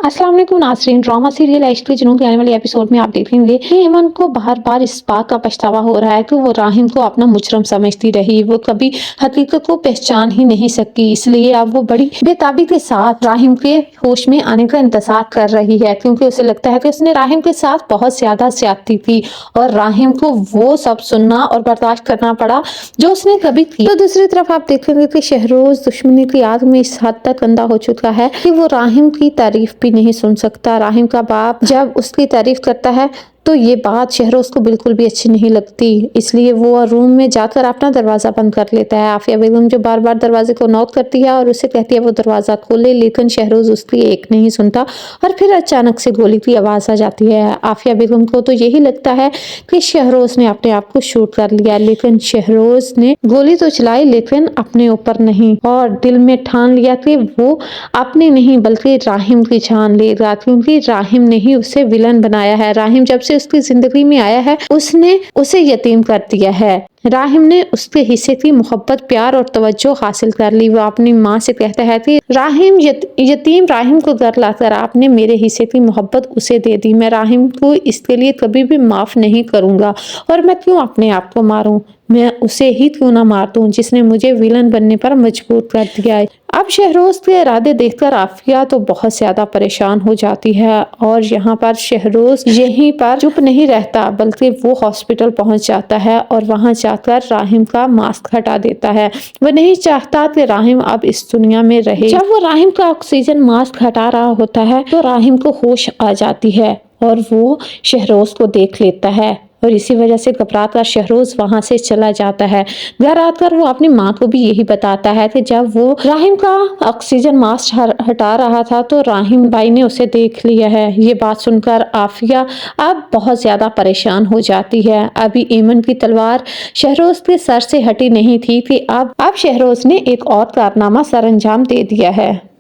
अस्सलाम वालेकुम नाज़रीन। ड्रामा सीरियल इश्क के जुनून के आने वाले एपिसोड में आप देखेंगे कि ईमन को बार बार इस बात का पछतावा हो रहा है कि वो राहिम को अपना मुजरम समझती रही। वो कभी हकीकत को पहचान ही नहीं सकी, इसलिए अब वो बड़ी बेताबी के साथ राहिम के होश में आने का इंतजार कर रही है, क्योंकि उसे लगता है कि उसने राहिम के साथ बहुत ज्यादा ज्यादती की और राहिम को वो सब सुनना और बर्दाश्त करना पड़ा जो उसने कभी की। तो दूसरी तरफ आप देखेंगे कि शहरोज दुश्मनी की आग में इस हद तक अंधा हो चुका है कि वो राहिम की तारीफ भी नहीं सुन सकता। राहिम का बाप जब उसकी तारीफ करता है तो ये बात शहरोज को बिल्कुल भी अच्छी नहीं लगती, इसलिए वो रूम में जाकर अपना दरवाजा बंद कर लेता है। आफिया बेगम जो बार बार दरवाजे को नॉक करती है और उसे कहती है वो दरवाजा खोले, लेकिन शहरोज उसकी एक नहीं सुनता और फिर अचानक से गोली की आवाज आ जाती है। आफिया बेगम को तो यही लगता है कि शहरोज ने अपने आप को शूट कर लिया, लेकिन शहरोज ने गोली तो चलाई लेकिन अपने ऊपर नहीं, और दिल में ठान लिया कि वो अपनी नहीं बल्कि राहिम की जान लेगा, क्योंकि राहिम ने ही उसे विलन बनाया है। राहिम जब से उसकी जिंदगी में आया है उसने उसे यतीम कर दिया है। राहिम ने उसके हिस्से की मोहब्बत, प्यार और तवज्जो हासिल कर ली। वो अपनी माँ से कहता है कि राहिम यतीम राहिम को घर लाकर आपने मेरे हिस्से की मोहब्बत उसे दे दी। मैं राहिम को इसके लिए कभी भी माफ नहीं करूंगा, और मैं क्यों अपने आप को मारूं, मैं उसे ही क्यों ना मार दूं जिसने मुझे विलन बनने पर मजबूर कर दिया है। अब शहरोज के इरादे देखकर आफिया तो बहुत ज्यादा परेशान हो जाती है, और यहाँ पर शहरोज यहीं पर चुप नहीं रहता बल्कि वो हॉस्पिटल पहुंच जाता है और वहां जाकर राहिम का मास्क हटा देता है। वो नहीं चाहता कि राहिम अब इस दुनिया में रहे। जब वो राहिम का ऑक्सीजन मास्क हटा रहा होता है तो राहिम को होश आ जाती है और वो शहरोज को देख लेता है, और इसी वजह से घबराकर शहरोज वहां से चला जाता है। घर आकर वो अपनी माँ को भी यही बताता है कि जब वो राहिम का ऑक्सीजन मास्क हटा रहा था तो राहिम भाई ने उसे देख लिया है। ये बात सुनकर आफिया अब बहुत ज्यादा परेशान हो जाती है। अभी ईमन की तलवार शहरोज के सर से हटी नहीं थी कि अब शहरोज ने एक और कारनामा सर अंजाम दे दिया है।